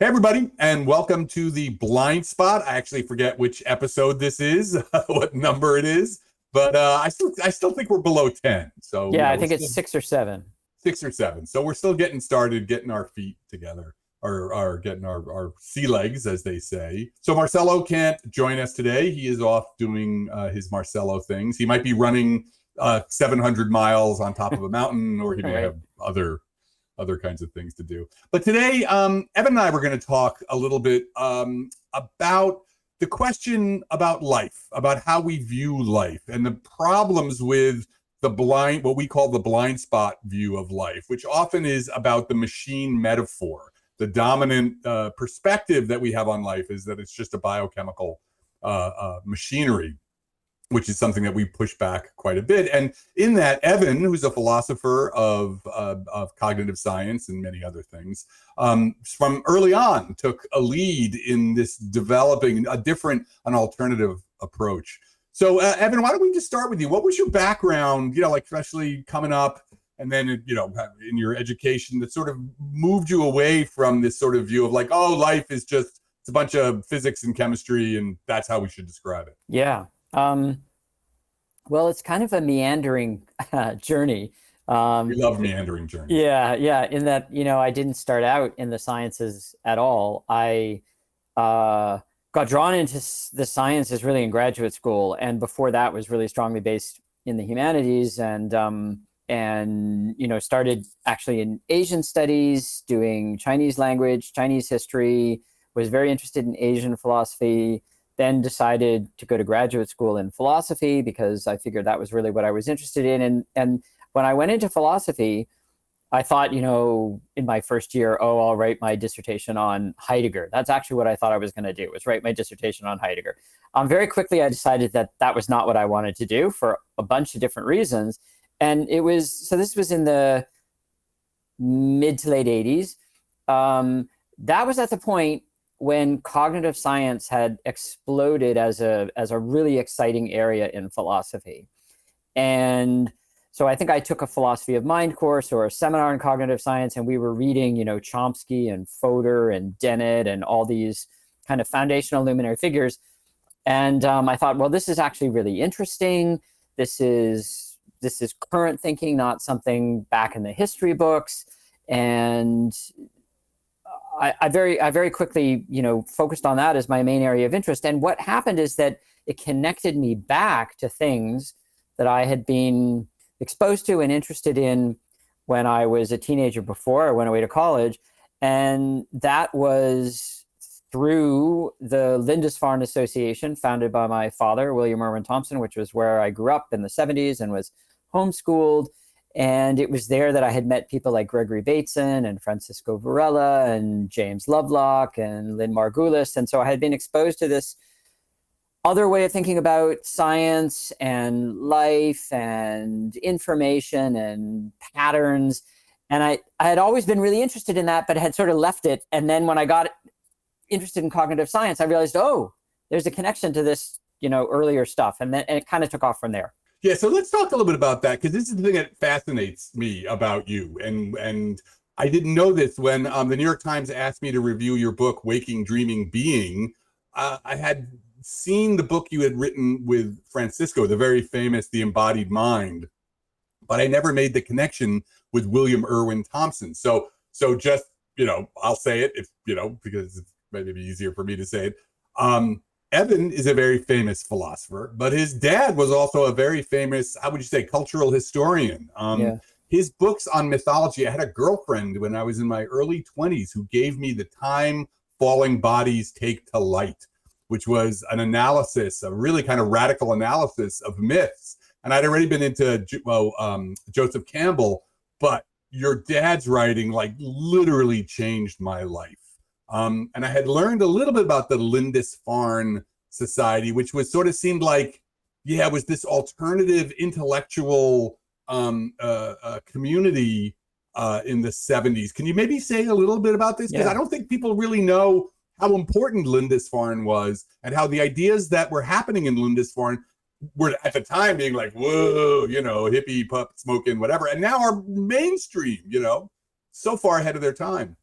Hey everybody, and welcome to the Blind Spot. I actually forget which episode this is, what number it is, but I still think we're below 10. So Yeah, I we're think still it's 6 or 7. 6 or 7. So we're still getting started, getting our feet together, or getting our sea legs, as they say. So Marcelo can't join us today. He is off doing his Marcelo things. He might be running 700 miles on top of a mountain, or he may Right. have other kinds of things to do. But today, Evan and I were going to talk a little bit about the question about life, about how we view life, and the problems with what we call the blind spot view of life, which often is about the machine metaphor. The dominant perspective that we have on life is that it's just a biochemical machinery, which is something that we push back quite a bit. And in that, Evan, who's a philosopher of cognitive science and many other things, from early on took a lead in this developing an alternative approach. So, Evan, why don't we just start with you? What was your background, like especially coming up and then, in your education that sort of moved you away from this sort of view of like, oh, life is just, it's a bunch of physics and chemistry and that's how we should describe it? Yeah. Well, it's kind of a meandering journey. We love meandering journeys. Yeah. In that, I didn't start out in the sciences at all. I got drawn into the sciences really in graduate school, and before that was really strongly based in the humanities, and started actually in Asian studies, doing Chinese language, Chinese history, was very interested in Asian philosophy, then decided to go to graduate school in philosophy because I figured that was really what I was interested in. And when I went into philosophy, I thought, in my first year, I'll write my dissertation on Heidegger. That's actually what I thought I was going to do, was write my dissertation on Heidegger. Very quickly, I decided that was not what I wanted to do for a bunch of different reasons. And this was in the mid to late 80s. That was at the point when cognitive science had exploded as a really exciting area in philosophy. And so I think I took a philosophy of mind course or a seminar in cognitive science, and we were reading, Chomsky and Fodor and Dennett and all these kind of foundational luminary figures. And I thought, well, this is actually really interesting. This is current thinking, not something back in the history books. And I very quickly, focused on that as my main area of interest. And what happened is that it connected me back to things that I had been exposed to and interested in when I was a teenager before I went away to college. And that was through the Lindisfarne Association, founded by my father, William Irwin Thompson, which was where I grew up in the 70s and was homeschooled. And it was there that I had met people like Gregory Bateson and Francisco Varela and James Lovelock and Lynn Margulis. And so I had been exposed to this other way of thinking about science and life and information and patterns. And I had always been really interested in that, but had sort of left it. And then when I got interested in cognitive science, I realized, there's a connection to this, earlier stuff. And it kind of took off from there. Yeah, so let's talk a little bit about that, because this is the thing that fascinates me about you. And I didn't know this when the New York Times asked me to review your book, Waking, Dreaming, Being. I had seen the book you had written with Francisco, the very famous The Embodied Mind, but I never made the connection with William Irwin Thompson. So just, I'll say it, because it's maybe easier for me to say it. Evan is a very famous philosopher, but his dad was also a very famous, how would you say, cultural historian. His books on mythology, I had a girlfriend when I was in my early 20s who gave me The Time Falling Bodies Take to Light, which was an analysis, a really kind of radical analysis of myths. And I'd already been into Joseph Campbell, but your dad's writing literally changed my life. And I had learned a little bit about the Lindisfarne Society, which was sort of seemed like, it was this alternative intellectual community in the 70s. Can you maybe say a little bit about this? Because I don't think people really know how important Lindisfarne was and how the ideas that were happening in Lindisfarne were at the time being like, whoa, hippie, pup, smoking, whatever. And now are mainstream, so far ahead of their time.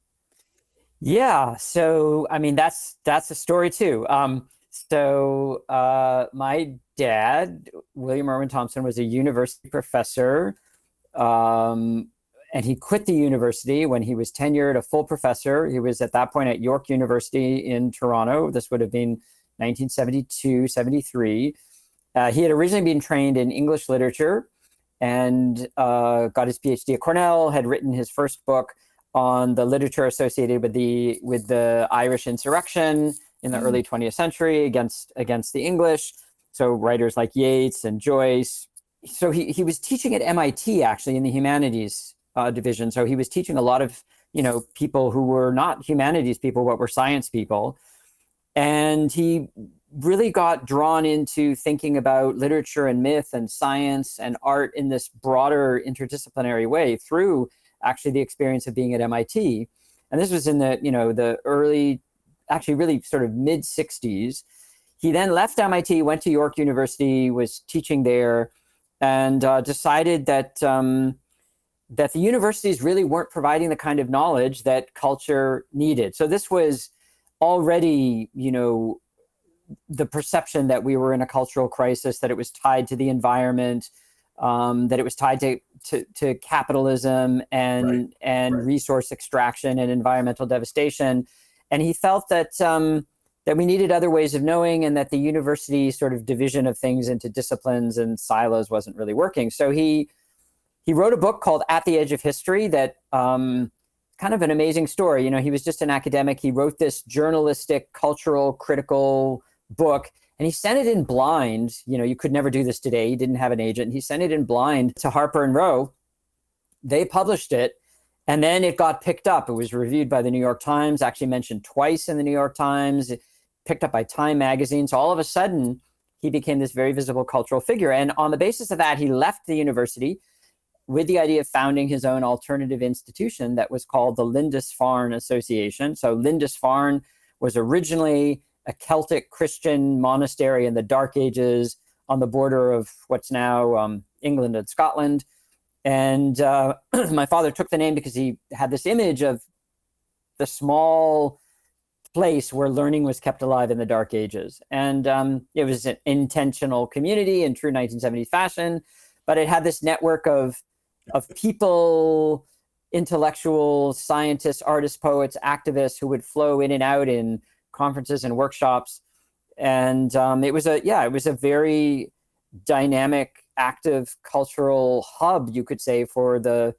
Yeah, so I mean that's a story too. My dad, William Irwin Thompson, was a university professor, um, and he quit the university when he was tenured, a full professor. He was at that point at York University in Toronto. This would have been 1972, 73. He had originally been trained in English literature and got his PhD at Cornell, had written his first book on the literature associated with the Irish insurrection in the early 20th century against the English. So writers like Yeats and Joyce. So he was teaching at MIT actually in the humanities division. So he was teaching a lot of people who were not humanities people but were science people, and he really got drawn into thinking about literature and myth and science and art in this broader interdisciplinary way through actually the experience of being at MIT. And this was in the early, actually really sort of mid 60s. He then left MIT, went to York University, was teaching there, and decided that the universities really weren't providing the kind of knowledge that culture needed. So this was already, the perception that we were in a cultural crisis, that it was tied to the environment, that it was tied to capitalism and resource extraction and environmental devastation. And he felt that we needed other ways of knowing, and that the university sort of division of things into disciplines and silos wasn't really working. So he wrote a book called At the Edge of History that kind of an amazing story. He was just an academic. He wrote this journalistic, cultural, critical book, and he sent it in blind. You could never do this today. He didn't have an agent. He sent it in blind to Harper and Row. They published it, and then it got picked up. It was reviewed by the New York Times, actually mentioned twice in the New York Times, picked up by Time magazine. So all of a sudden, he became this very visible cultural figure. And on the basis of that, he left the university with the idea of founding his own alternative institution that was called the Lindisfarne Association. So Lindisfarne was originally a Celtic Christian monastery in the Dark Ages on the border of what's now England and Scotland. And my father took the name because he had this image of the small place where learning was kept alive in the Dark Ages. And it was an intentional community in true 1970s fashion, but it had this network of people, intellectuals, scientists, artists, poets, activists who would flow in and out in conferences and workshops. And it was a very dynamic, active cultural hub, you could say, for the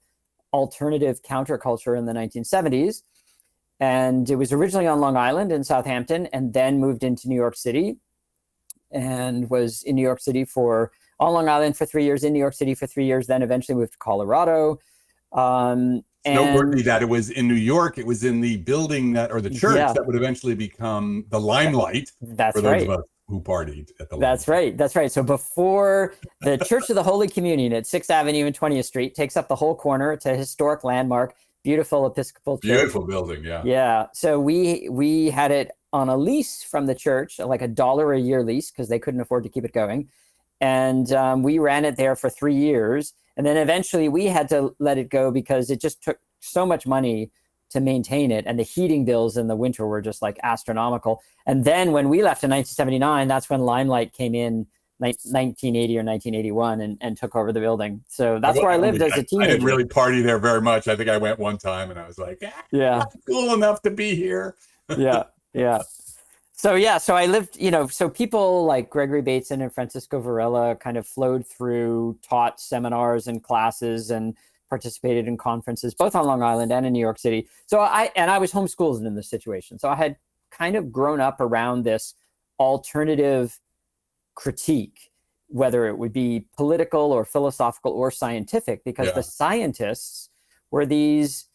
alternative counterculture in the 1970s. And it was originally on Long Island in Southampton, and then moved into New York City, and was in New York City on Long Island for 3 years, in New York City for 3 years, then eventually moved to Colorado. It's noteworthy that it was in New York. It was in the building or the church that would eventually become the Limelight. That's for those right. of us who partied at the That's right. That's right. So before the Church of the Holy Communion at 6th Avenue and 20th Street takes up the whole corner. It's a historic landmark, beautiful Episcopal church. Beautiful building, yeah. Yeah. So we had it on a lease from the church, like $1 a year lease, because they couldn't afford to keep it going. And we ran it there for 3 years. And then eventually we had to let it go because it just took so much money to maintain it. And the heating bills in the winter were just like astronomical. And then when we left in 1979, that's when Limelight came in 1980 or 1981 and took over the building. So that's where I lived as a teenager. I didn't really party there very much. I think I went one time and I was like, I'm cool enough to be here. Yeah. So I lived, so people like Gregory Bateson and Francisco Varela kind of flowed through, taught seminars and classes, and participated in conferences, both on Long Island and in New York City. So I was homeschooled in this situation. So I had kind of grown up around this alternative critique, whether it would be political or philosophical or scientific, because the scientists were these,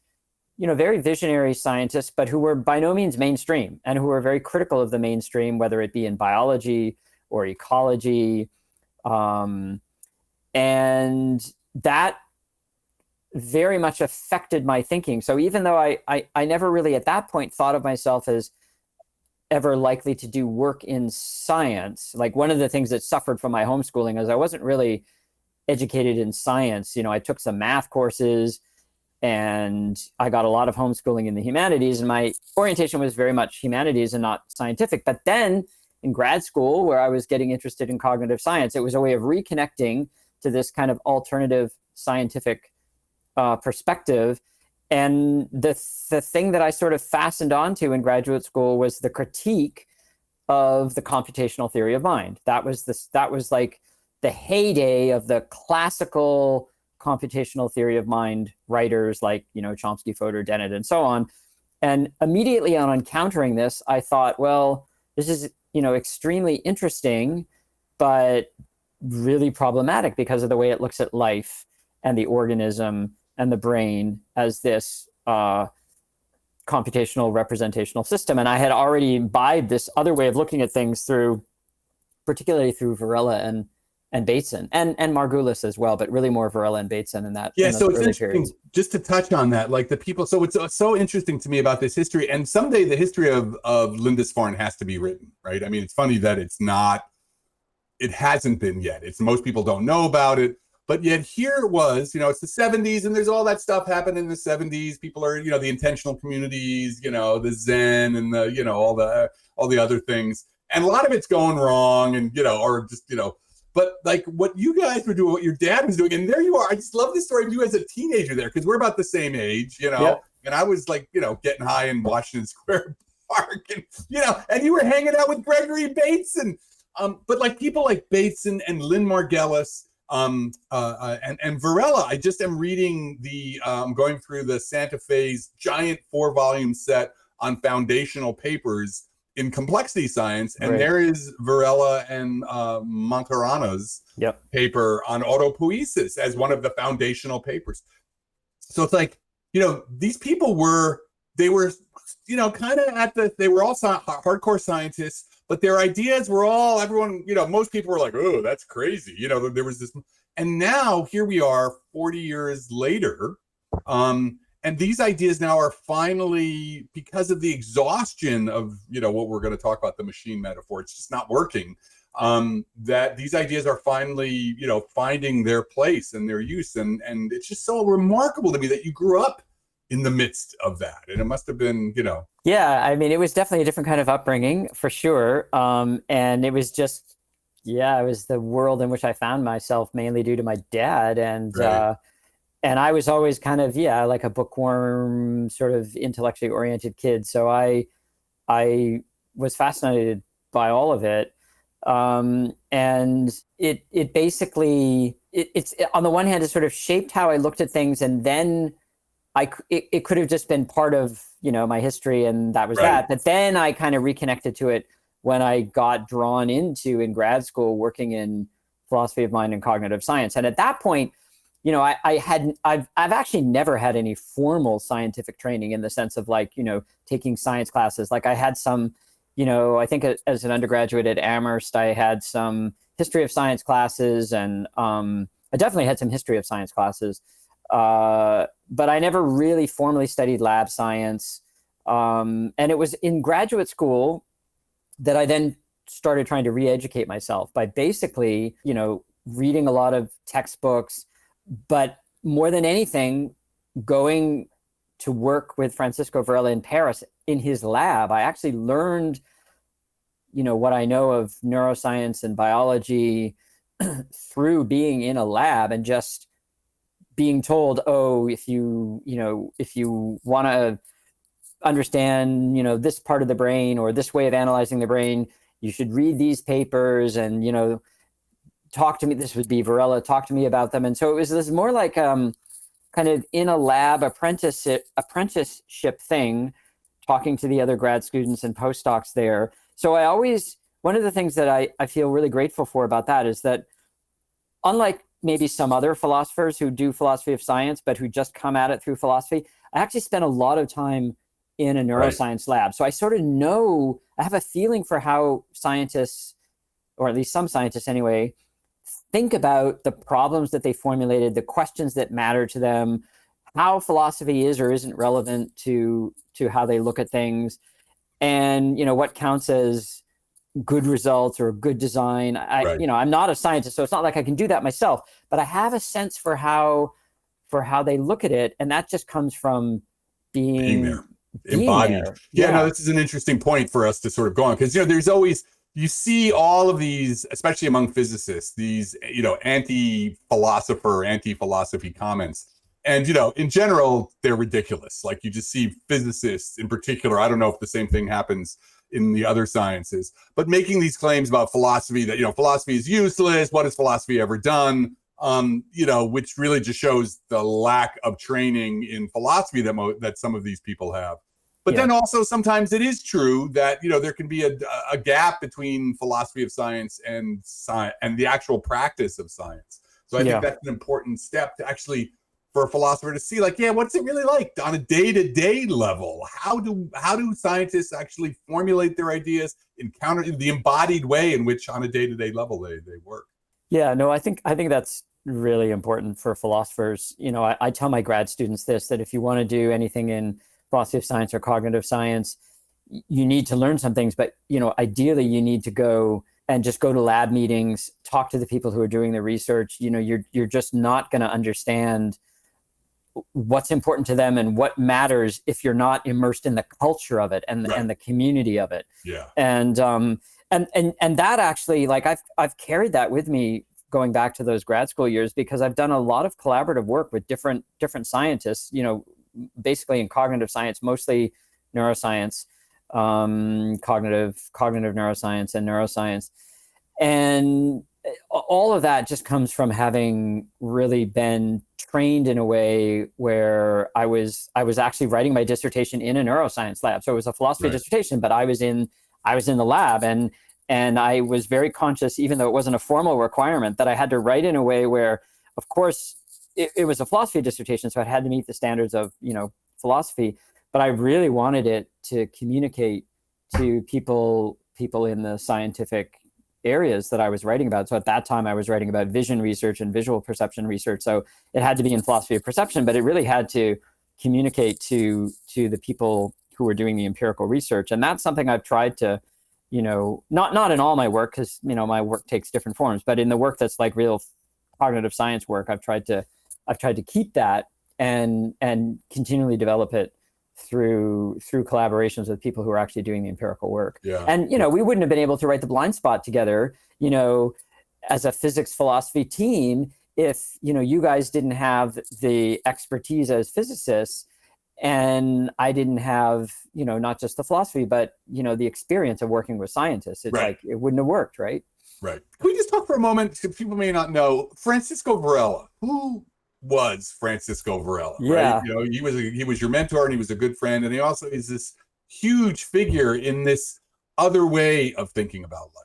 very visionary scientists, but who were by no means mainstream, and who were very critical of the mainstream, whether it be in biology or ecology. And that very much affected my thinking. So even though I never really at that point thought of myself as ever likely to do work in science, like one of the things that suffered from my homeschooling is I wasn't really educated in science. I took some math courses, And I got a lot of homeschooling in the humanities, and my orientation was very much humanities and not scientific. But then in grad school, where I was getting interested in cognitive science, it was a way of reconnecting to this kind of alternative scientific perspective. And the thing that I sort of fastened onto in graduate school was the critique of the computational theory of mind. That was like the heyday of the classical computational theory of mind writers like, Chomsky, Fodor, Dennett, and so on. And immediately on encountering this, I thought, well, this is, extremely interesting, but really problematic because of the way it looks at life and the organism and the brain as this computational representational system. And I had already imbibed this other way of looking at things particularly through Varela and Bateson and Margulis as well, but really more Varela and Bateson in that. Yeah, in so it's early interesting, periods. just to touch on that, like the people. So it's so interesting to me about this history, and someday the history of Lindisfarne has to be written, right? I mean, it's funny that it hasn't been yet. Most people don't know about it, but yet here it was. It's the 70s, and there's all that stuff happened in the 70s. People are, the intentional communities, the Zen, and the, all the other things, and a lot of it's going wrong, and or just But like what you guys were doing, what your dad was doing, and there you are. I just love the story of you as a teenager there, because we're about the same age, Yep. And I was like, getting high in Washington Square Park, and and you were hanging out with Gregory Bateson. But like people like Bateson and Lynn Margulis, and Varela. I just am reading going through the Santa Fe's giant 4-volume set on foundational papers in complexity science, and Right. there is Varela and Monterano's paper on autopoiesis as one of the foundational papers. So it's like, these people were kind of they were all hardcore scientists, but their ideas were all, everyone, most people were like, oh, that's crazy. There was this, and now here we are 40 years later, and these ideas now are finally, because of the exhaustion of, what we're going to talk about, the machine metaphor, it's just not working, that these ideas are finally, finding their place and their use. And it's just so remarkable to me that you grew up in the midst of that. And it must have been, Yeah, I mean, it was definitely a different kind of upbringing for sure. And it was just, it was the world in which I found myself, mainly due to my dad. And I was always kind of, like a bookworm, sort of intellectually oriented kid. So I was fascinated by all of it. And it basically, it's on the one hand, it sort of shaped how I looked at things. And then it could have just been part of, my history, and that was that. But then I kind of reconnected to it when I got drawn into, in grad school, working in philosophy of mind and cognitive science. And at that point, I've actually never had any formal scientific training in the sense of like, taking science classes. Like I had some, I think as an undergraduate at Amherst, I had some history of science classes, and I definitely had some history of science classes. But I never really formally studied lab science. And it was in graduate school that I then started trying to re-educate myself by basically, reading a lot of textbooks, but more than anything, going to work with Francisco Varela in Paris in his lab. I actually learned, what I know of neuroscience and biology through being in a lab and just being told, oh, if you want to understand, this part of the brain or this way of analyzing the brain, you should read these papers and, talk to me. This would be Varela, talk to me about them. And so it was this more like kind of in a lab apprenticeship thing, talking to the other grad students and postdocs there. So one of the things that I feel really grateful for about that is that, unlike maybe some other philosophers who do philosophy of science, but who just come at it through philosophy, I actually spent a lot of time in a neuroscience lab. So I sort of I have a feeling for how scientists, or at least some scientists anyway, think about the problems that they formulated, the questions that matter to them, how philosophy is or isn't relevant to how they look at things, and what counts as good results or good design. I'm not a scientist, so it's not like I can do that myself, but I have a sense for how for how they look at it. And that just comes from being being there, embodied. there. Yeah, no, this is an interesting point for us to sort of go on, because, there's always, you see all of these, especially among physicists, these, anti-philosophy comments. And, in general, they're ridiculous. Like, you just see physicists in particular. I don't know if the same thing happens in the other sciences, but making these claims about philosophy that, philosophy is useless. What has philosophy ever done? Which really just shows the lack of training in philosophy that some of these people have. But then also sometimes it is true that, there can be a gap between philosophy of science and the actual practice of science. So I think that's an important step to actually, for a philosopher to see, like, what's it really like on a day-to-day level? How do scientists actually formulate their ideas, encounter the embodied way in which on a day-to-day level they work? Yeah, no, I think that's really important for philosophers. I tell my grad students this, that if you want to do anything in philosophy of science or cognitive science, you need to learn some things, but ideally you need to go to lab meetings, talk to the people who are doing the research. You're just not going to understand what's important to them and what matters if you're not immersed in the culture of it and the community of it. Yeah. And that actually, like, I've carried that with me going back to those grad school years, because I've done a lot of collaborative work with different scientists, basically in cognitive science, mostly neuroscience, cognitive neuroscience and neuroscience. And all of that just comes from having really been trained in a way where I was actually writing my dissertation in a neuroscience lab. So it was a philosophy dissertation, but I was in the lab, and I was very conscious, even though it wasn't a formal requirement, that I had to write in a way where, of course, it was a philosophy dissertation, so it had to meet the standards of, philosophy, but I really wanted it to communicate to people in the scientific areas that I was writing about. So at that time I was writing about vision research and visual perception research. So it had to be in philosophy of perception, but it really had to communicate to the people who were doing the empirical research. And that's something I've tried to, not in all my work, because, my work takes different forms, but in the work that's like real cognitive science work, I've tried to keep that and continually develop it through collaborations with people who are actually doing the empirical work. Yeah. And, we wouldn't have been able to write The Blind Spot together, as a physics philosophy team, if, you guys didn't have the expertise as physicists, and I didn't have, not just the philosophy, but, the experience of working with scientists. It's like, it wouldn't have worked, right? Right. Can we just talk for a moment, because people may not know, Francisco Varela? Who was Francisco Varela? Yeah. Right? He was your mentor, and he was a good friend, and he also is this huge figure in this other way of thinking about life.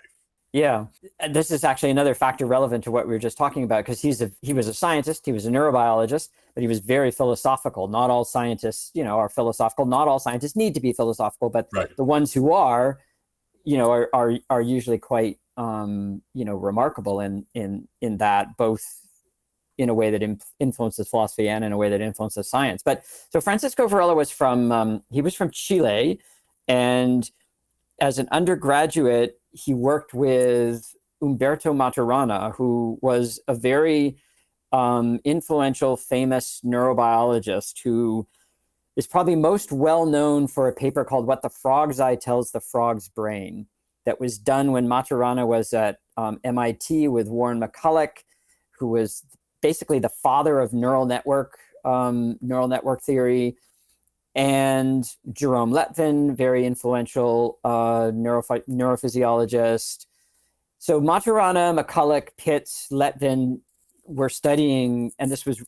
Yeah, and this is actually another factor relevant to what we were just talking about, because he was a scientist, he was a neurobiologist, but he was very philosophical. Not all scientists, are philosophical. Not all scientists need to be philosophical, but the ones who are usually quite remarkable in that, both in a way that influences philosophy and in a way that influences science. But so Francisco Varela was from Chile, and as an undergraduate, he worked with Humberto Maturana, who was a very influential, famous neurobiologist who is probably most well known for a paper called What the Frog's Eye Tells the Frog's Brain, that was done when Maturana was at MIT with Warren McCulloch, who was basically the father of neural network theory, and Jerome Letvin, very influential neurophysiologist. So Maturana, McCulloch, Pitts, Letvin were studying, and it was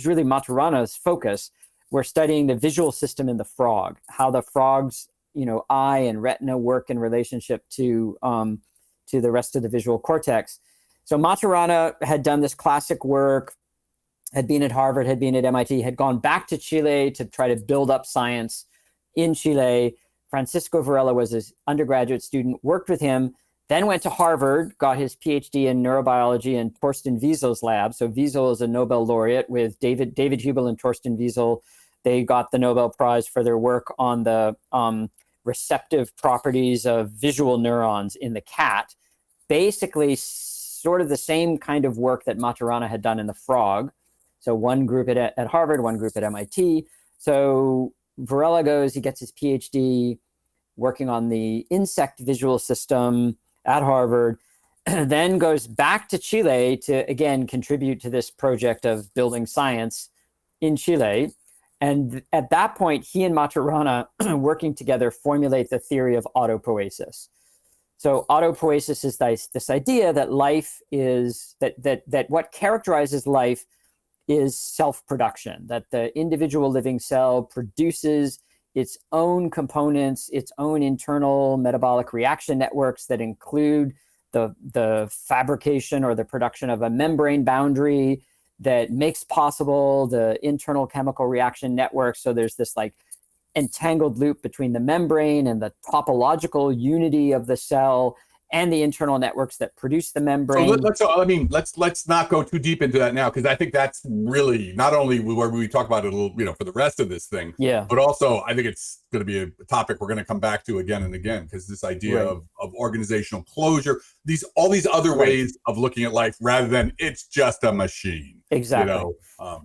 really Maturana's focus, we're studying the visual system in the frog, how the frog's eye and retina work in relationship to the rest of the visual cortex. So Maturana had done this classic work, had been at Harvard, had been at MIT, had gone back to Chile to try to build up science in Chile. Francisco Varela was his undergraduate student, worked with him, then went to Harvard, got his PhD in neurobiology in Torsten Wiesel's lab. So Wiesel is a Nobel laureate with David Hubel and Torsten Wiesel. They got the Nobel Prize for their work on the receptive properties of visual neurons in the cat. Basically, sort of the same kind of work that Maturana had done in the frog. So one group at Harvard, one group at MIT. So Varela goes, he gets his PhD working on the insect visual system at Harvard, then goes back to Chile to, again, contribute to this project of building science in Chile. And at that point, he and Maturana, working together, formulate the theory of autopoiesis. So autopoiesis is this idea that life is, that what characterizes life is self-production, that the individual living cell produces its own components, its own internal metabolic reaction networks that include the fabrication or the production of a membrane boundary that makes possible the internal chemical reaction network. So there's this like entangled loop between the membrane and the topological unity of the cell and the internal networks that produce the membrane. Let's not go too deep into that now, because I think that's really not only where we talk about it a little, for the rest of this thing, but also I think it's going to be a topic we're going to come back to again and again, because this idea of organizational closure, all these other ways of looking at life rather than it's just a machine. Exactly.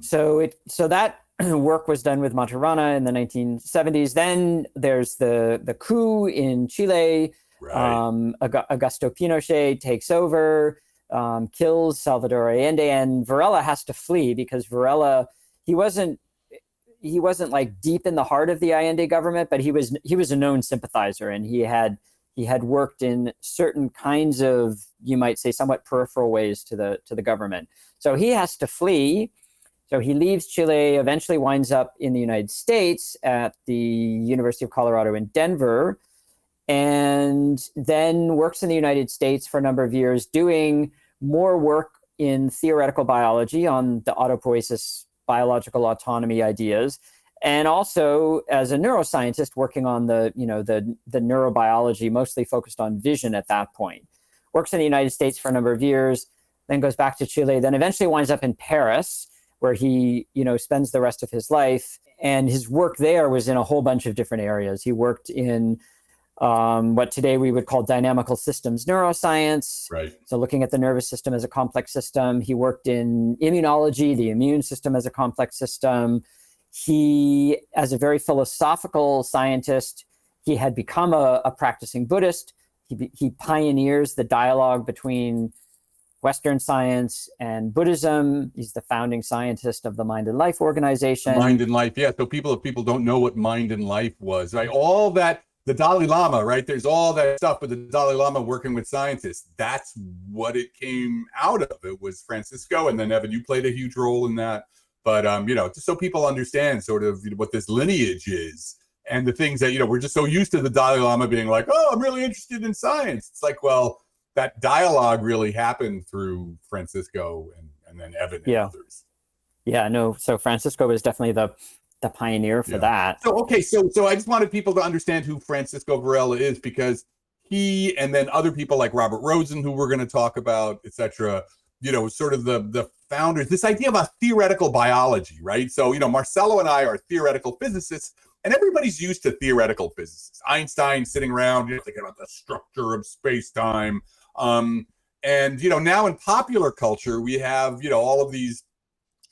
So that work was done with Maturana in the 1970s. Then there's the coup in Chile. Right. Augusto Pinochet takes over, kills Salvador Allende, and Varela has to flee because Varela, he wasn't like deep in the heart of the Allende government, but he was a known sympathizer, and he had worked in certain kinds of, you might say, somewhat peripheral ways to the government. So he has to flee. So he leaves Chile, eventually winds up in the United States at the University of Colorado in Denver, and then works in the United States for a number of years, doing more work in theoretical biology on the autopoiesis biological autonomy ideas, and also as a neuroscientist working on the neurobiology, mostly focused on vision at that point. Works in the United States for a number of years, then goes back to Chile, then eventually winds up in Paris, where he spends the rest of his life. And his work there was in a whole bunch of different areas. He worked in what today we would call dynamical systems neuroscience. Right. So looking at the nervous system as a complex system. He worked in immunology, the immune system as a complex system. He, as a very philosophical scientist, he had become a practicing Buddhist. He pioneers the dialogue between Western science and Buddhism. He's the founding scientist of the Mind and Life organization. Mind and Life, yeah. So if people don't know what Mind and Life was, right? All that, the Dalai Lama, right? There's all that stuff with the Dalai Lama working with scientists. That's what it came out of. It was Francisco, and then Evan, you played a huge role in that. But just so people understand sort of what this lineage is, and the things that we're just so used to the Dalai Lama being like, oh, I'm really interested in science. It's like, well, that dialogue really happened through Francisco and then Evan and others. Yeah, no. So Francisco was definitely the pioneer for that. So I just wanted people to understand who Francisco Varela is, because he and then other people like Robert Rosen, who we're going to talk about, etc., sort of the founders, this idea of a theoretical biology, right? So, Marcelo and I are theoretical physicists, and everybody's used to theoretical physicists. Einstein sitting around, thinking about the structure of space-time. And, now in popular culture, we have, all of these,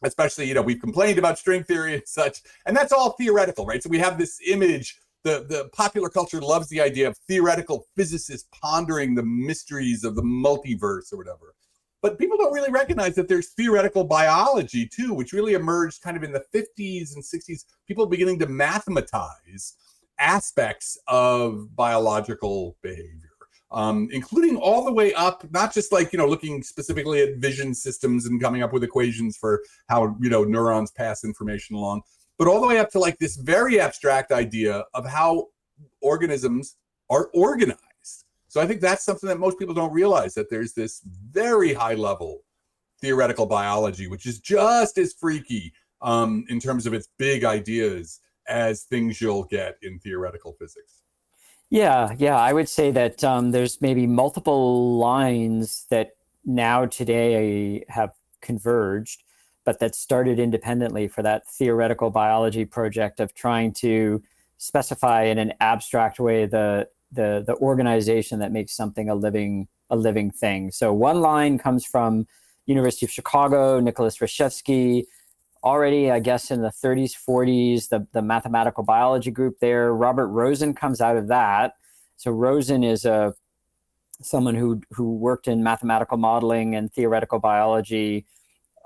especially, we've complained about string theory and such, and that's all theoretical, right? So we have this image, the popular culture loves the idea of theoretical physicists pondering the mysteries of the multiverse or whatever. But people don't really recognize that there's theoretical biology too, which really emerged kind of in the 50s and 60s, people beginning to mathematize aspects of biological behavior. Including all the way up, not just like, looking specifically at vision systems and coming up with equations for how, neurons pass information along, but all the way up to like this very abstract idea of how organisms are organized. So I think that's something that most people don't realize, that there's this very high level theoretical biology, which is just as freaky in terms of its big ideas as things you'll get in theoretical physics. Yeah, I would say that there's maybe multiple lines that now today have converged, but that started independently for that theoretical biology project of trying to specify in an abstract way the organization that makes something a living thing. So one line comes from University of Chicago, Nicholas Reshevsky, already, I guess, in the 30s, 40s, the mathematical biology group there. Robert Rosen comes out of that. So Rosen is someone who worked in mathematical modeling and theoretical biology.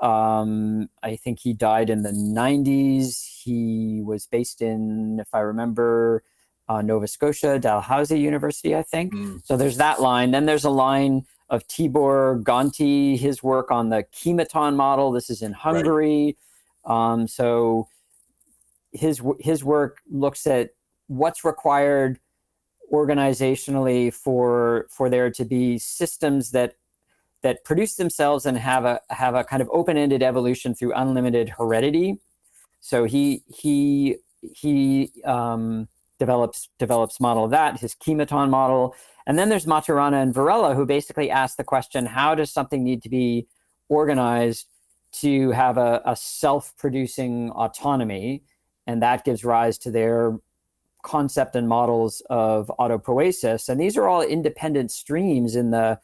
I think he died in the 90s. He was based in, if I remember, Nova Scotia, Dalhousie University, I think. So there's that line. Then there's a line of Tibor Gonti, his work on the kimeton model. This is in Hungary. Right. So his work looks at what's required organizationally for there to be systems that produce themselves and have a kind of open-ended evolution through unlimited heredity. So he develops model of that, his kimeton model. And then there's Maturana and Varela, who basically ask the question, how does something need to be organized to have a self-producing autonomy? And that gives rise to their concept and models of autopoiesis. And these are all independent streams in the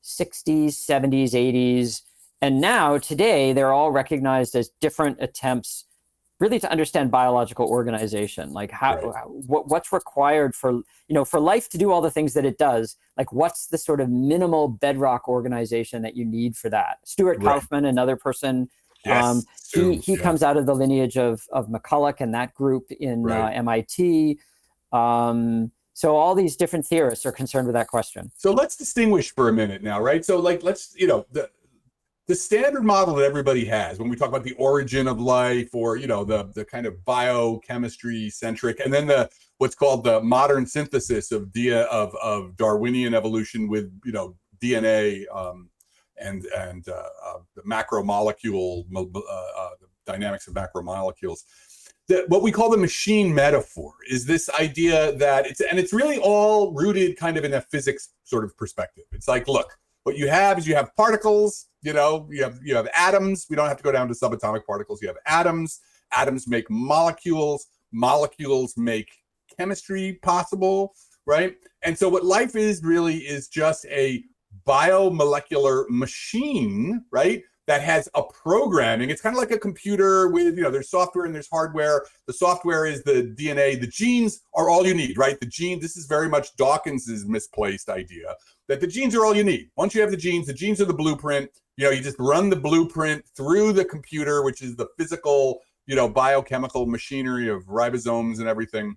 60s, 70s, 80s. And now, today, they're all recognized as different attempts really to understand biological organization, like what's required for life to do all the things that it does. Like, what's the sort of minimal bedrock organization that you need for that? Stuart Kauffman, another person, he comes out of the lineage of McCulloch and that group in MIT. So all these different theorists are concerned with that question. So let's distinguish for a minute now, right? So the standard model that everybody has when we talk about the origin of life, or the kind of biochemistry centric, and then what's called the modern synthesis of Darwinian evolution with DNA and the macromolecule, the dynamics of macromolecules. What we call the machine metaphor is this idea that it's really all rooted kind of in a physics sort of perspective. It's like, look, what you have is you have particles, you have atoms. We don't have to go down to subatomic particles. You have atoms. Atoms make molecules. Molecules make chemistry possible, right? And so what life is really is just a biomolecular machine, right? That has a programming. It's kind of like a computer with, there's software and there's hardware. The software is the DNA. The genes are all you need, right? This is very much Dawkins's misplaced idea that the genes are all you need. Once you have the genes are the blueprint. You just run the blueprint through the computer, which is the physical, biochemical machinery of ribosomes and everything.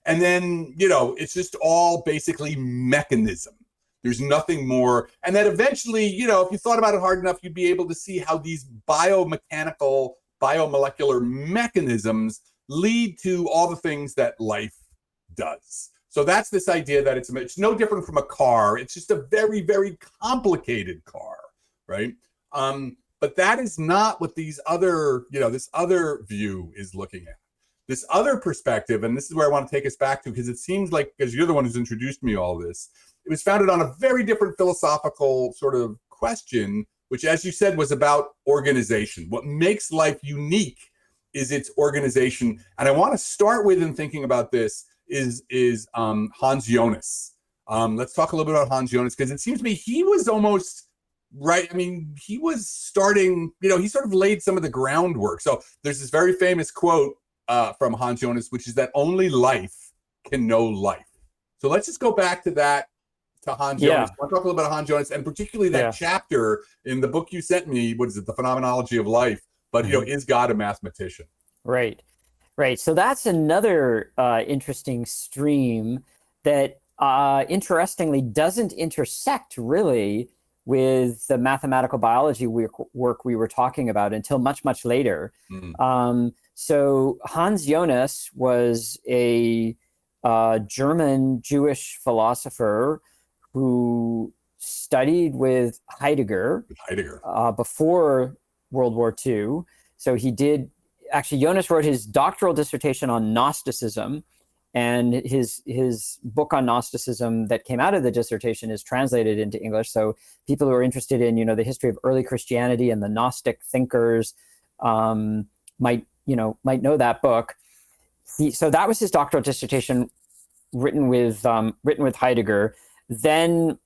And then, it's just all basically mechanism. There's nothing more. And that eventually, if you thought about it hard enough, you'd be able to see how these biomechanical, biomolecular mechanisms lead to all the things that life does. So that's this idea that it's no different from a car. It's just a very, very complicated car, right? But that is not what this other view is looking at. This other perspective, and this is where I want to take us back to, because it seems like, because you're the one who's introduced me all this, it was founded on a very different philosophical sort of question, which, as you said, was about organization. What makes life unique is its organization. And I want to start with, in thinking about this, is Hans Jonas. Let's talk a little bit about Hans Jonas, because it seems to me he was almost right. I mean, he was starting, he sort of laid some of the groundwork. So there's this very famous quote from Hans Jonas, which is that only life can know life. So let's just go back to that, to Hans Jonas. I want to talk a little bit about Hans Jonas, and particularly that chapter in the book you sent me. What is it? The Phenomenology of Life. But, is God a mathematician? Right. So that's another interesting stream that interestingly doesn't intersect really with the mathematical biology work we were talking about until much, much later. So Hans Jonas was a German Jewish philosopher who studied with Heidegger before World War II. So Jonas wrote his doctoral dissertation on Gnosticism, and his book on Gnosticism that came out of the dissertation is translated into English. So people who are interested in, the history of early Christianity and the Gnostic thinkers might know that book. So that was his doctoral dissertation written with Heidegger. Then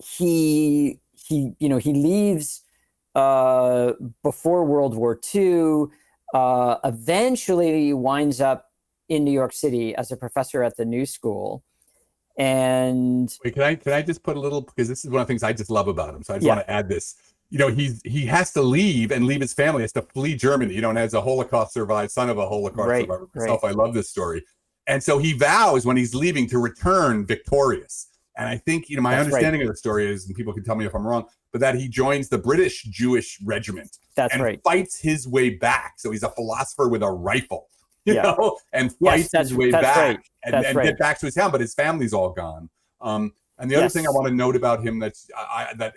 he leaves before World War II, eventually winds up in New York City as a professor at the New School. And wait, can I just put a little, because this is one of the things I just love about him. So I just yeah, want to add this. You know, he has to leave and leave his family, has to flee Germany, you know, and as a Holocaust survivor, son of a Holocaust survivor myself, I love this story. And so he vows when he's leaving to return victorious. And I think, you know, my understanding of the story is, and people can tell me if I'm wrong, but that he joins the British Jewish regiment and fights his way back. So he's a philosopher with a rifle, you know, and fights his way back and get back to his town, but his family's all gone. And the other thing I want to note about him that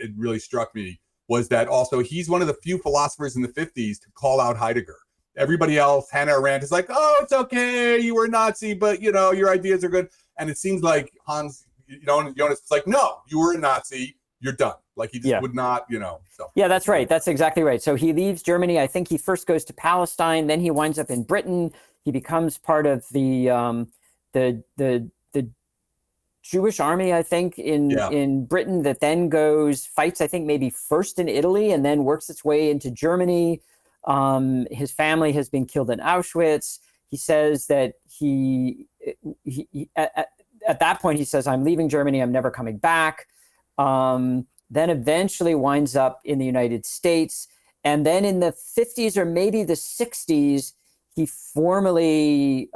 it really struck me was that also he's one of the few philosophers in the 50s to call out Heidegger. Everybody else, Hannah Arendt, is like, oh, it's okay, you were a Nazi, but, you know, your ideas are good. And it seems like Jonas is like, no, you were a Nazi, you're done. Like he just would not, you know. So. Yeah, that's right. That's exactly right. So he leaves Germany. I think he first goes to Palestine, then he winds up in Britain. He becomes part of the Jewish army, I think, in Britain, that then fights, I think, maybe first in Italy and then works its way into Germany. His family has been killed in Auschwitz. He says that he at that point, he says, I'm leaving Germany. I'm never coming back. Then eventually winds up in the United States. And then in the 50s or maybe the 60s, he formally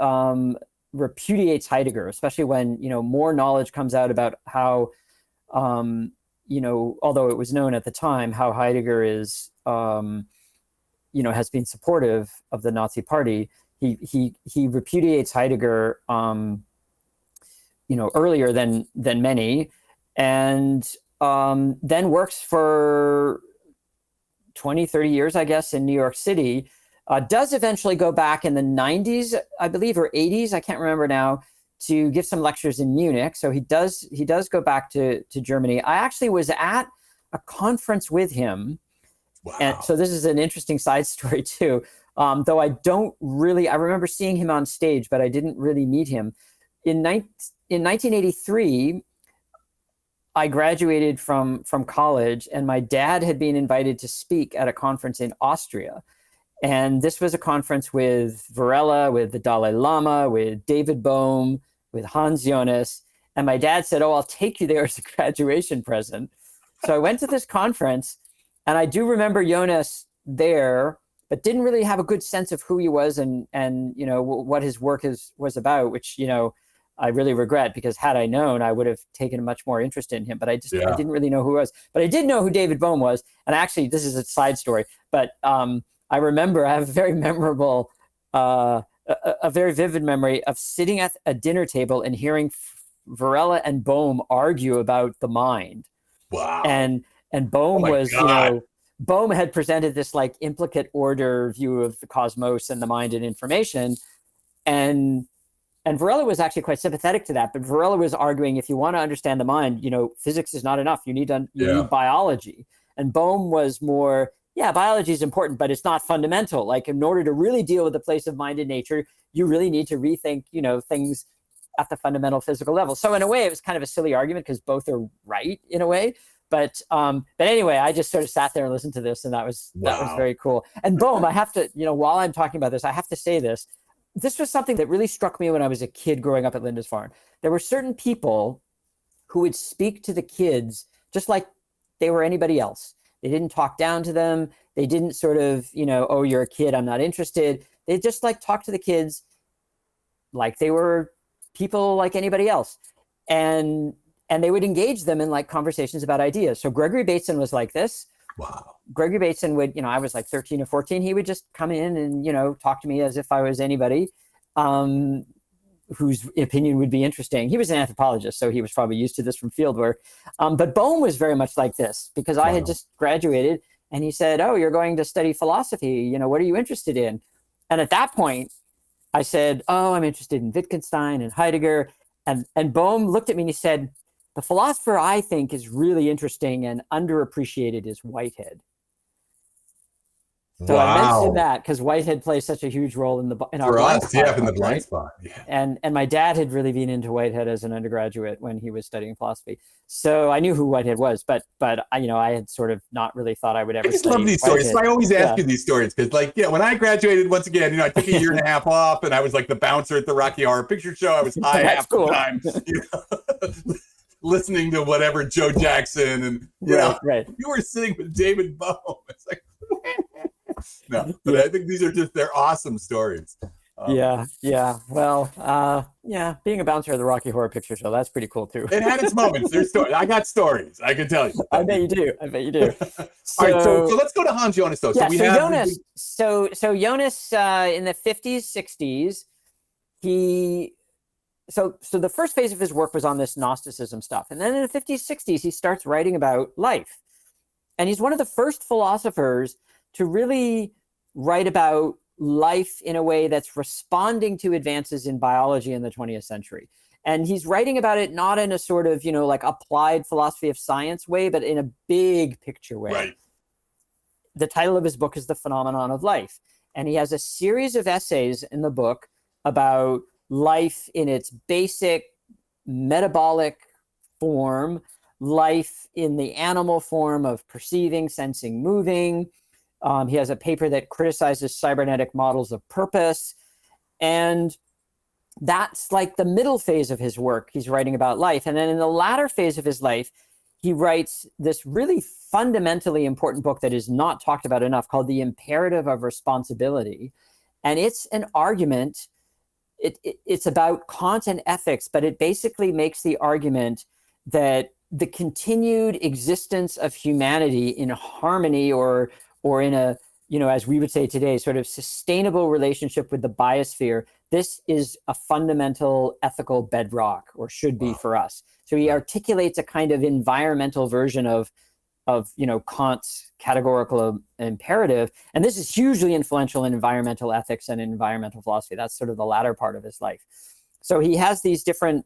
repudiates Heidegger, especially when, you know, more knowledge comes out about how, you know, although it was known at the time, how Heidegger is, you know, has been supportive of the Nazi Party. He repudiates Heidegger, you know, earlier than many, and then works for 20, 30 years, I guess, in New York City. Does eventually go back in the 90s, I believe, or 80s, I can't remember now, to give some lectures in Munich. So he does go back to Germany. I actually was at a conference with him. Wow. And so this is an interesting side story too. Though I remember seeing him on stage, but I didn't really meet him. In 1983, I graduated from college, and my dad had been invited to speak at a conference in Austria. And this was a conference with Varela, with the Dalai Lama, with David Bohm, with Hans Jonas. And my dad said, oh, I'll take you there as a graduation present. So I went to this conference, and I do remember Jonas there, but didn't really have a good sense of who he was and you know, what his work was about, which, you know, I really regret, because had I known, I would have taken much more interest in him. But I didn't really know who he was. But I did know who David Bohm was. And actually, this is a side story, but I remember, I have a very memorable, a very vivid memory of sitting at a dinner table and hearing Varela and Bohm argue about the mind. Wow. And Bohm was, you know, Bohm had presented this like implicate order view of the cosmos and the mind and information. And Varela was actually quite sympathetic to that. But Varela was arguing, if you want to understand the mind, you know, physics is not enough. You need biology. And Bohm was more, yeah, biology is important, but it's not fundamental. Like, in order to really deal with the place of mind in nature, you really need to rethink, you know, things at the fundamental physical level. So in a way, it was kind of a silly argument, because both are right in a way. But anyway, I just sort of sat there and listened to this, and that was very cool. And Bohm, I have to, you know, while I'm talking about this, I have to say this. This was something that really struck me when I was a kid growing up at Lindisfarne. There were certain people who would speak to the kids just like they were anybody else. They didn't talk down to them. They didn't sort of, you know, oh, you're a kid, I'm not interested. They just like talk to the kids like they were people like anybody else. And they would engage them in like conversations about ideas. So Gregory Bateson was like this. Wow. Gregory Bateson would, you know, I was like 13 or 14. He would just come in and, you know, talk to me as if I was anybody whose opinion would be interesting. He was an anthropologist, so he was probably used to this from field work. But Bohm was very much like this, because I had just graduated, and he said, oh, you're going to study philosophy. You know, what are you interested in? And at that point, I said, oh, I'm interested in Wittgenstein and Heidegger. And Bohm looked at me and he said, the philosopher I think is really interesting and underappreciated is Whitehead. So I mentioned Wow. that because Whitehead plays such a huge role in our For blind us, yeah, spot in the book, blind right? spot. Yeah. And my dad had really been into Whitehead as an undergraduate when he was studying philosophy. So I knew who Whitehead was, but I had sort of not really thought I would I ever just love study these stories. So Whitehead. I always ask Yeah. you these stories because, like, yeah, when I graduated, once again, I took a year and a half off, and I was like the bouncer at the Rocky Horror Picture Show. I was high That's half the cool. time, listening to whatever Joe Jackson, and Right. you were sitting with David Bohm. It's like, no, but Yeah. I think they're awesome stories. Yeah. Well, being a bouncer at the Rocky Horror Picture Show, that's pretty cool too. It had its moments. There's stories. I got stories. I can tell you. I bet you do. All right, so So let's go to Hans Jonas though. yeah, So we so have Jonas, so Jonas in the 50s, 60s, so the first phase of his work was on this Gnosticism stuff. And then in the 50s, 60s, he starts writing about life. And he's one of the first philosophers to really write about life in a way that's responding to advances in biology in the 20th century. And he's writing about it not in a sort of, like applied philosophy of science way, but in a big picture way. right. The title of his book is The Phenomenon of Life. And he has a series of essays in the book about life in its basic metabolic form, life in the animal form of perceiving, sensing, moving. He has a paper that criticizes cybernetic models of purpose. And that's like the middle phase of his work. He's writing about life. And then in the latter phase of his life, he writes this really fundamentally important book that is not talked about enough called The Imperative of Responsibility. And it's an argument. It's about Kant and ethics, but it basically makes the argument that the continued existence of humanity in harmony or in a, as we would say today, sort of sustainable relationship with the biosphere, this is a fundamental ethical bedrock, or should be for us. So he articulates a kind of environmental version of Kant's categorical imperative. And this is hugely influential in environmental ethics and environmental philosophy. That's sort of the latter part of his life. So he has these different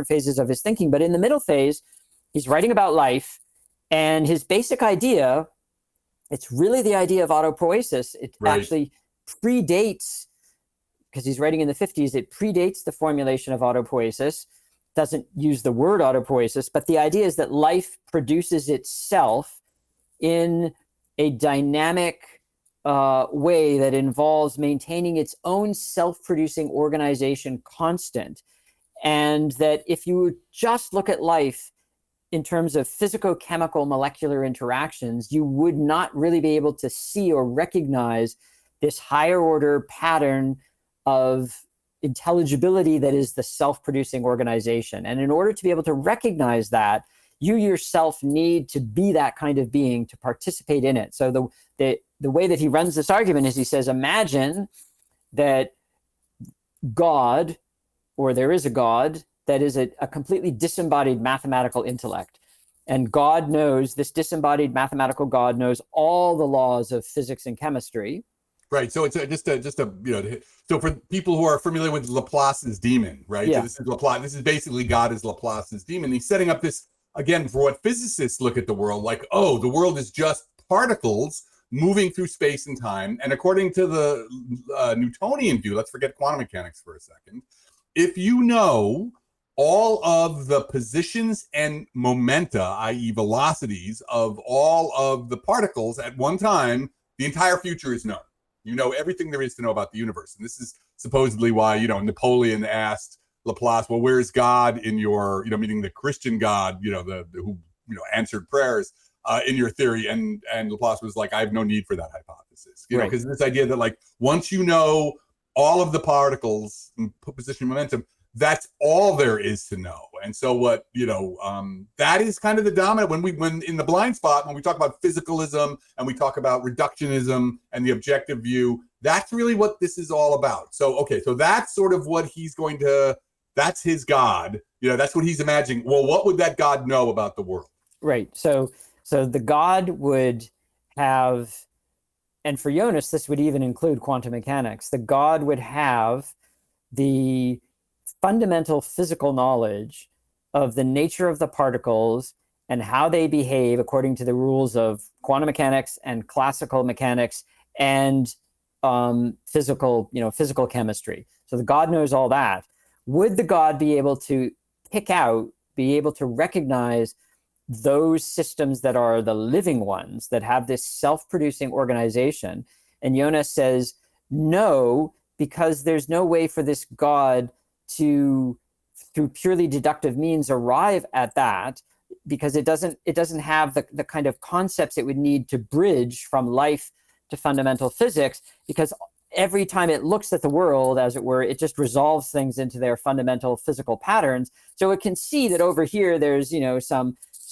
phases of his thinking. But in the middle phase, he's writing about life. And his basic idea, it's really the idea of autopoiesis. It actually predates, because he's writing in the 50s, it predates the formulation of autopoiesis. Doesn't use the word autopoiesis, but the idea is that life produces itself in a dynamic way that involves maintaining its own self-producing organization constant. And that if you just look at life in terms of physicochemical molecular interactions, you would not really be able to see or recognize this higher order pattern of intelligibility that is the self-producing organization. And in order to be able to recognize that, you yourself need to be that kind of being to participate in it. So the way that he runs this argument is he says, imagine that God, or there is a God, that is a completely disembodied mathematical intellect. And God knows, this disembodied mathematical God knows all the laws of physics and chemistry. Right. So it's so for people who are familiar with Laplace's demon, right? Yeah. So this is Laplace. This is basically God as Laplace's demon. He's setting up this, again, for what physicists look at the world like, oh, the world is just particles moving through space and time. And according to the Newtonian view, let's forget quantum mechanics for a second. If you know all of the positions and momenta, i.e. velocities of all of the particles at one time, the entire future is known. You know everything there is to know about the universe. And this is supposedly why, Napoleon asked Laplace, well, where's God in your, meaning the Christian God, who answered prayers in your theory. And Laplace was like, I have no need for that hypothesis. Because this idea that like, once you know all of the particles and position momentum, that's all there is to know. And so what, that is kind of the dominant when in the blind spot, when we talk about physicalism and we talk about reductionism and the objective view, that's really what this is all about. So, okay, so that's sort of what that's his God, that's what he's imagining. Well, what would that God know about the world? Right. So the God would have, and for Jonas, this would even include quantum mechanics. The God would have the fundamental physical knowledge of the nature of the particles and how they behave according to the rules of quantum mechanics and classical mechanics and physical chemistry. So the God knows all that. Would the God be able to be able to recognize those systems that are the living ones, that have this self-producing organization? And Jonas says, no, because there's no way for this God to, through purely deductive means, arrive at that, because it doesn't have the kind of concepts it would need to bridge from life to fundamental physics, because every time it looks at the world, as it were, it just resolves things into their fundamental physical patterns. So it can see that over here there's,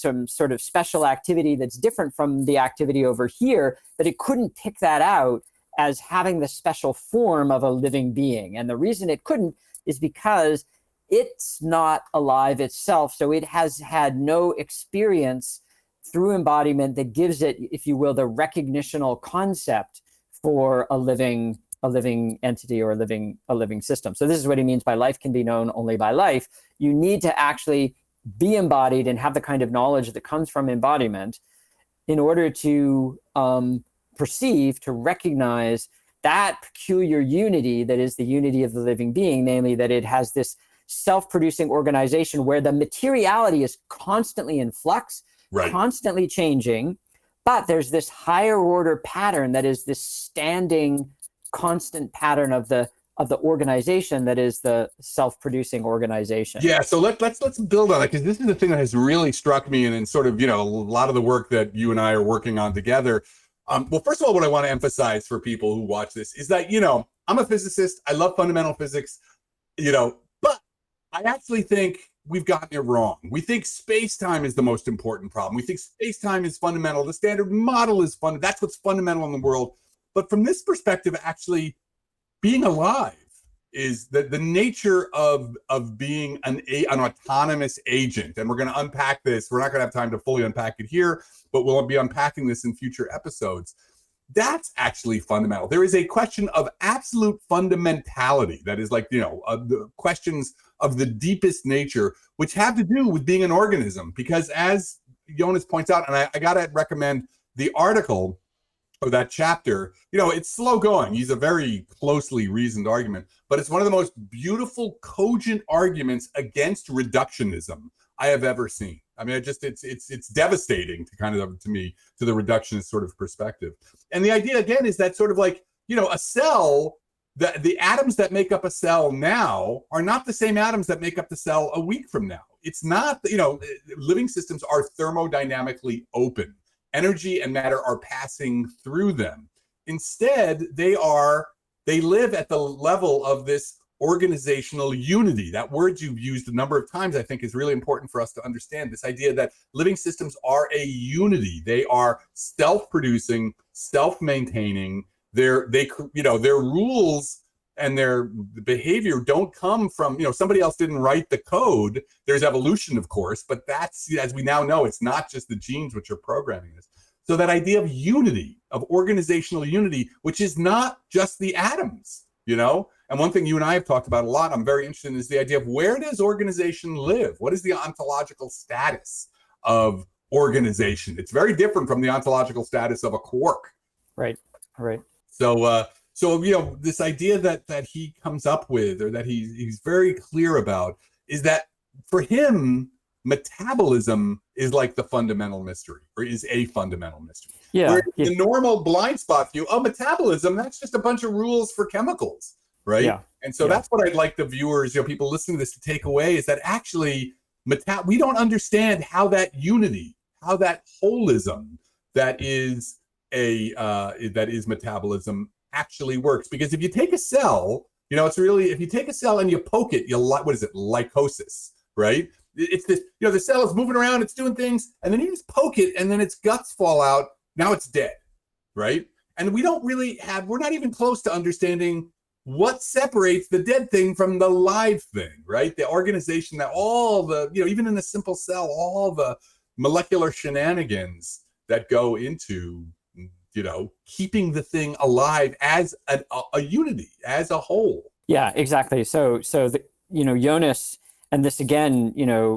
some sort of special activity that's different from the activity over here, but it couldn't pick that out as having the special form of a living being. And the reason it couldn't is because it's not alive itself. So it has had no experience through embodiment that gives it, if you will, the recognitional concept for a living entity or a living system. So this is what he means by life can be known only by life. You need to actually be embodied and have the kind of knowledge that comes from embodiment in order to perceive, to recognize that peculiar unity that is the unity of the living being, namely that it has this self-producing organization where the materiality is constantly in flux, right, constantly changing, but there's this higher order pattern that is this standing constant pattern of the organization that is the self-producing organization. Yeah, so let's build on that, because this is the thing that has really struck me, and in sort of, a lot of the work that you and I are working on together. Well, first of all, what I want to emphasize for people who watch this is that, I'm a physicist. I love fundamental physics, but I actually think we've gotten it wrong. We think space-time is the most important problem. We think space-time is fundamental. The standard model is fundamental. That's what's fundamental in the world. But from this perspective, actually, being alive is the nature of being an autonomous agent. And we're going to unpack this. We're not going to have time to fully unpack it here, but we'll be unpacking this in future episodes. That's actually fundamental. There is a question of absolute fundamentality that is like, the questions of the deepest nature, which have to do with being an organism. Because as Jonas points out, and I got to recommend the article or that chapter, it's slow going. He's a very closely reasoned argument, but it's one of the most beautiful, cogent arguments against reductionism I have ever seen. I mean, it's devastating to me, to the reductionist sort of perspective. And the idea, again, is that sort of like, a cell, the atoms that make up a cell now are not the same atoms that make up the cell a week from now. It's not, living systems are thermodynamically open. Energy and matter are passing through them. Instead, they live at the level of this organizational unity. That word you've used a number of times, I think, is really important for us to understand. This idea that living systems are a unity. They are self-producing, self-maintaining. Their rules and their behavior don't come from, somebody else didn't write the code. There's evolution, of course, but that's, as we now know, it's not just the genes which are programming this. So that idea of unity, of organizational unity, which is not just the atoms, And one thing you and I have talked about a lot, I'm very interested in, is the idea of where does organization live? What is the ontological status of organization? It's very different from the ontological status of a quark. Right. So, this idea that he comes up with, or that he's very clear about, is that for him, metabolism is like the fundamental mystery, or is a fundamental mystery. Yeah. The normal blind spot view, metabolism, that's just a bunch of rules for chemicals, right? Yeah. And so that's what I'd like the viewers, people listening to this, to take away, is that actually we don't understand how that unity, how that holism that is metabolism actually works. Because if you take a cell, if you take a cell and you poke it, what is it? Lycosis, right? It's this, the cell is moving around, it's doing things, and then you just poke it, and then its guts fall out. Now it's dead, right? And we're not even close to understanding what separates the dead thing from the live thing, right? The organization that all the, even in a simple cell, all the molecular shenanigans that go into, keeping the thing alive as a unity, as a whole. Yeah, exactly. So Jonas, and this again,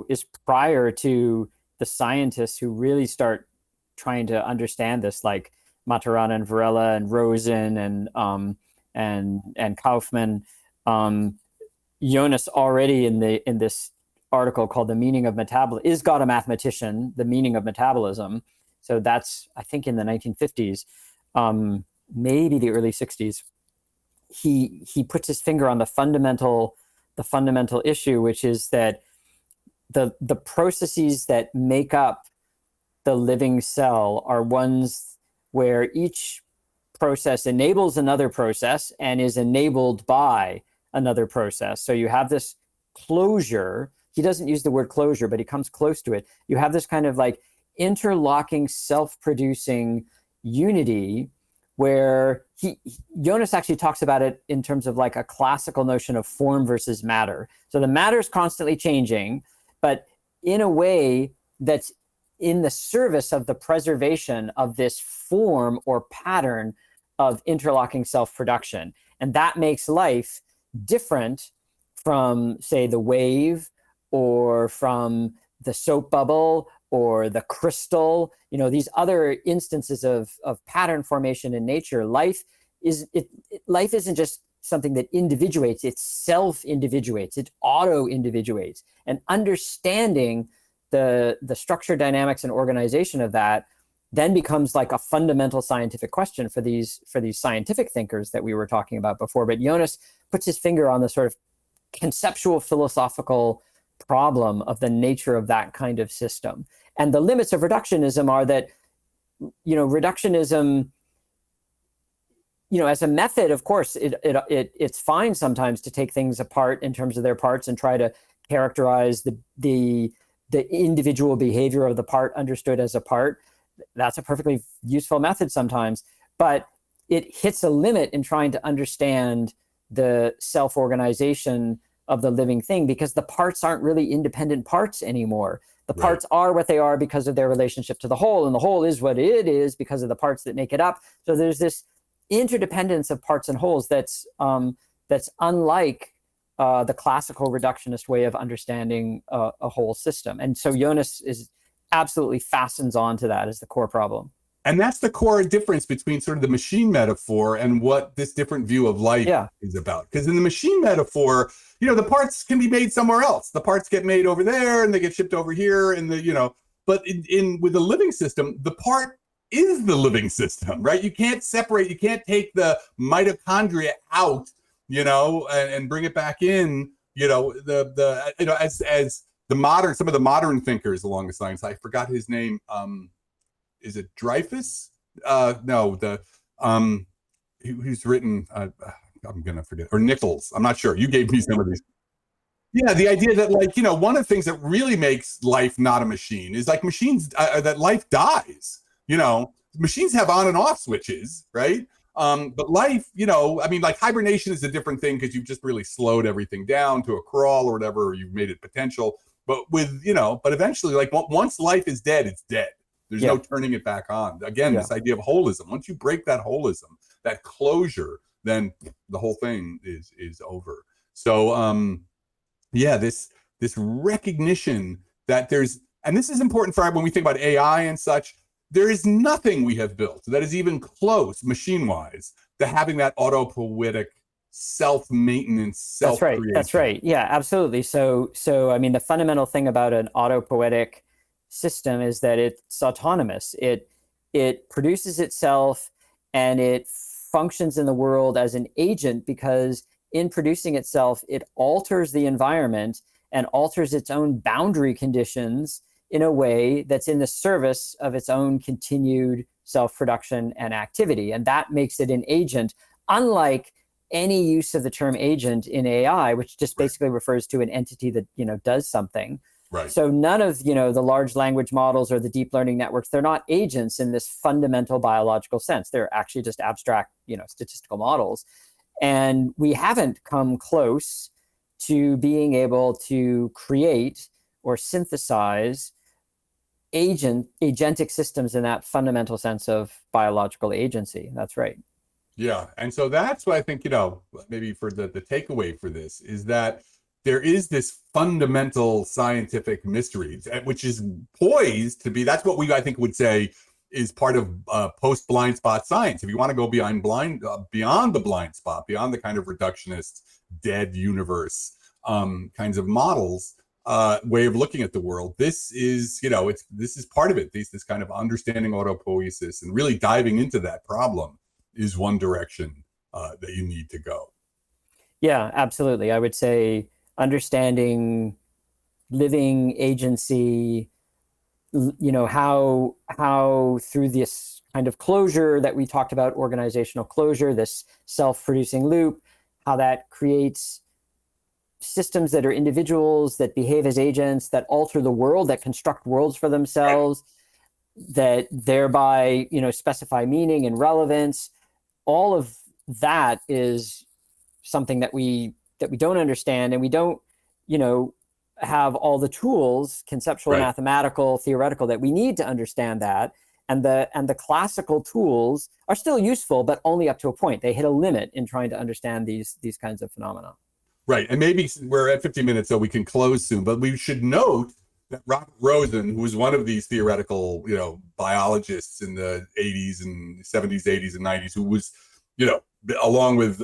is prior to the scientists who really start trying to understand this, like Maturana and Varela and Rosen and Kaufman. Jonas already in this article called "The Meaning of Metabolism" is God a mathematician? The meaning of metabolism. So that's, I think, in the 1950s, maybe the early 60s. He puts his finger on the fundamental issue, which is that the processes that make up the living cell are ones where each process enables another process and is enabled by another process. So you have this closure. He doesn't use the word closure, but he comes close to it. You have this kind of like interlocking, self-producing unity where Jonas actually talks about it in terms of like a classical notion of form versus matter. So the matter is constantly changing, but in a way that's in the service of the preservation of this form or pattern of interlocking self-production. And that makes life different from, say, the wave or from the soap bubble or the crystal, these other instances of pattern formation in nature. Life isn't just something that individuates, it self-individuates, it auto-individuates. And understanding the structure, dynamics, and organization of that then becomes like a fundamental scientific question for these scientific thinkers that we were talking about before. But Jonas puts his finger on the sort of conceptual philosophical problem of the nature of that kind of system. And the limits of reductionism are that, reductionism, as a method, of course, it's fine sometimes to take things apart in terms of their parts and try to characterize the individual behavior of the part understood as a part. That's a perfectly useful method sometimes, but it hits a limit in trying to understand the self-organization of the living thing, because the parts aren't really independent parts anymore. The parts are what they are because of their relationship to the whole, and the whole is what it is because of the parts that make it up. So there's this interdependence of parts and wholes that's unlike the classical reductionist way of understanding a whole system. And so Jonas absolutely fastens onto that as the core problem. And that's the core difference between sort of the machine metaphor and what this different view of life is about. Because in the machine metaphor, the parts can be made somewhere else. The parts get made over there and they get shipped over here, and but with the living system, the part is the living system, right? You can't separate, you can't take the mitochondria out, and bring it back in, as some of the modern thinkers along the science. I forgot his name. Is it Dreyfus? No, who's written, I'm going to forget, or Nichols. I'm not sure. You gave me some of these. Yeah, the idea that one of the things that really makes life not a machine is like machines, that life dies, machines have on and off switches, right? But life, like hibernation is a different thing because you've just really slowed everything down to a crawl or whatever, or you've made it potential. But but eventually, like once life is dead, it's dead. There's no turning it back on. Again, this idea of holism. Once you break that holism, that closure, then the whole thing is over. So, this recognition that and this is important for when we think about AI and such, there is nothing we have built that is even close, machine-wise, to having that autopoietic self-maintenance, self-creation. That's right. Yeah, absolutely. So I mean, the fundamental thing about an autopoietic system is that it's autonomous. It produces itself and it functions in the world as an agent, because in producing itself, it alters the environment and alters its own boundary conditions in a way that's in the service of its own continued self-production and activity. And that makes it an agent, unlike any use of the term agent in AI, which just basically refers to an entity that, does something. Right. So none of, the large language models or the deep learning networks, they're not agents in this fundamental biological sense. They're actually just abstract, statistical models. And we haven't come close to being able to create or synthesize agentic systems in that fundamental sense of biological agency. That's right. Yeah. And so that's what I think, maybe for the takeaway for this is that there is this fundamental scientific mystery, which is poised to be, that's what I think would say is part of post-blind spot science. If you want to go beyond the blind spot, beyond the kind of reductionist, dead universe kinds of models, way of looking at the world, this is this is part of it. This kind of understanding autopoiesis and really diving into that problem is one direction that you need to go. Yeah, absolutely. I would say understanding living agency, how through this kind of closure that we talked about, organizational closure, this self-producing loop, how that creates systems that are individuals, that behave as agents, that alter the world, that construct worlds for themselves, that thereby, specify meaning and relevance. All of that is something that we don't understand, and we don't, have all the tools, conceptual, mathematical, theoretical, that we need to understand that. And the classical tools are still useful, but only up to a point. They hit a limit in trying to understand these kinds of phenomena. Right. And maybe we're at 50 minutes, so we can close soon, but we should note that Robert Rosen, who was one of these theoretical, biologists in the 80s and 70s, 80s and 90s, who was, along with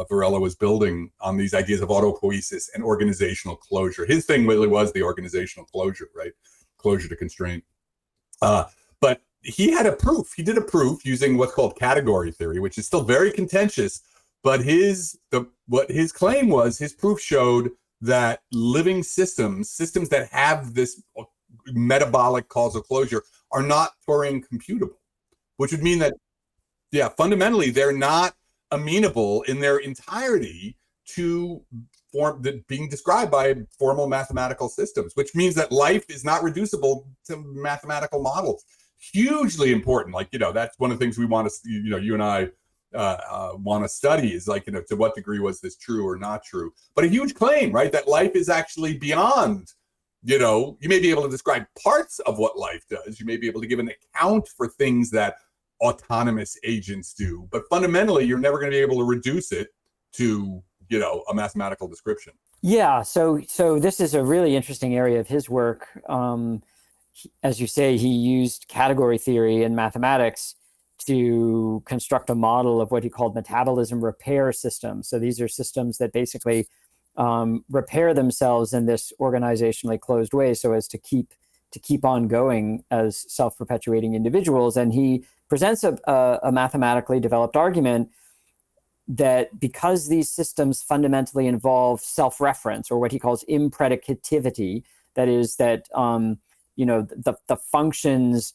Varela, was building on these ideas of autopoiesis and organizational closure. His thing really was the organizational closure, right? Closure to constraint. But he had a proof. He did a proof using what's called category theory, which is still very contentious. But what his claim was, his proof showed that living systems that have this metabolic causal closure, are not Turing computable, which would mean that, fundamentally, they're not amenable in their entirety to being described by formal mathematical systems, which means that life is not reducible to mathematical models. Hugely important. That's one of the things we want to, you and I want to study is to what degree was this true or not true? But a huge claim, right? That life is actually beyond, you may be able to describe parts of what life does. You may be able to give an account for things that autonomous agents do, but fundamentally, you're never going to be able to reduce it to, a mathematical description. Yeah. So this is a really interesting area of his work. As you say, he used category theory in mathematics to construct a model of what he called metabolism repair systems. So these are systems that basically repair themselves in this organizationally closed way, so as to keep on going as self-perpetuating individuals. And he presents a mathematically developed argument that because these systems fundamentally involve self-reference, or what he calls impredicativity, that is that the functions,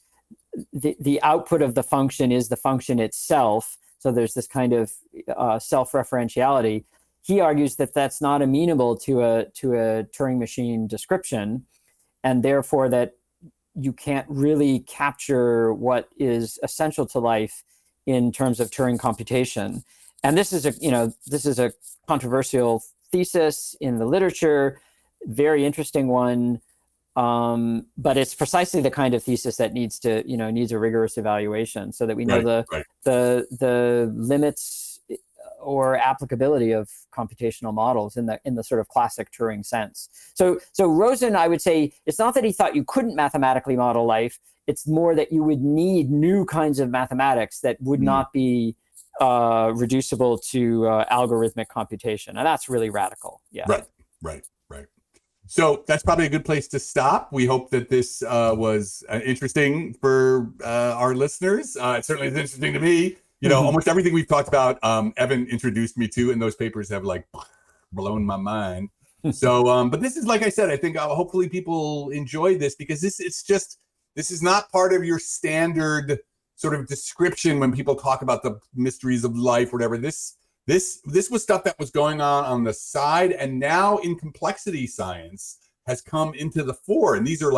the output of the function is the function itself. So there's this kind of self-referentiality. He argues that that's not amenable to a Turing machine description, and therefore that you can't really capture what is essential to life in terms of Turing computation. And this is a controversial thesis in the literature, very interesting one. But it's precisely the kind of thesis that needs a rigorous evaluation, so that we know the limits or applicability of computational models in the sort of classic Turing sense. So Rosen, I would say, it's not that he thought you couldn't mathematically model life. It's more that you would need new kinds of mathematics that would not be reducible to algorithmic computation, and that's really radical. Yeah. Right. So that's probably a good place to stop. We hope that this was interesting for our listeners. It certainly is interesting to me. Almost everything we've talked about, Evan introduced me to, and those papers have blown my mind. So, but this is, like I said, I think hopefully people enjoy this, because this is not part of your standard sort of description when people talk about the mysteries of life, whatever. This was stuff that was going on the side, and now in complexity science has come into the fore. And these are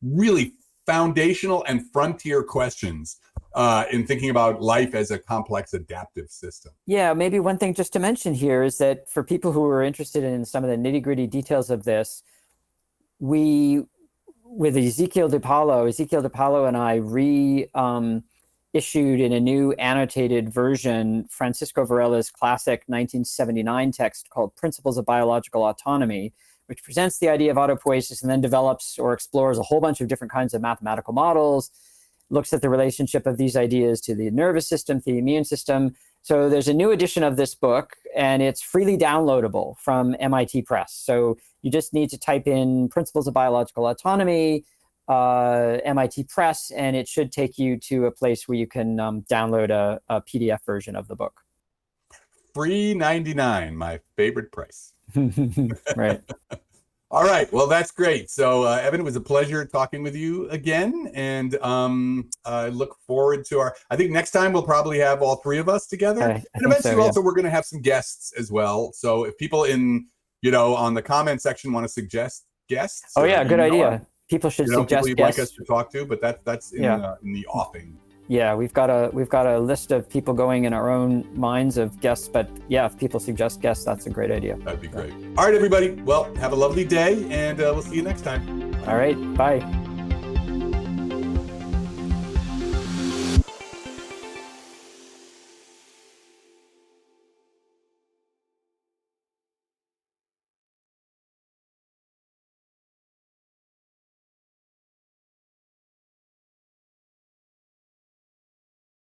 really foundational and frontier questions in thinking about life as a complex adaptive system. Yeah, maybe one thing just to mention here is that for people who are interested in some of the nitty-gritty details of this, with Ezequiel de Paulo and I issued in a new annotated version Francisco Varela's classic 1979 text called Principles of Biological Autonomy, which presents the idea of autopoiesis and then develops or explores a whole bunch of different kinds of mathematical models. looks at the relationship of these ideas to the nervous system, the immune system. So there's a new edition of this book, and it's freely downloadable from MIT Press. So you just need to type in Principles of Biological Autonomy, MIT Press, and it should take you to a place where you can download a PDF version of the book. Free 99, my favorite price. Right. All right. Well, that's great. So, Evan, it was a pleasure talking with you again. And I look forward to I think next time we'll probably have all three of us together. And eventually also we're going to have some guests as well. So if people on the comment section want to suggest guests. Oh, yeah. Good idea. People should suggest people you'd guests. like us to talk to, but that's in the offing. Yeah, we've got a list of people going in our own minds of guests, but yeah, if people suggest guests, that's a great idea. That'd be great. All right, everybody. Well, have a lovely day, and we'll see you next time. All right, bye.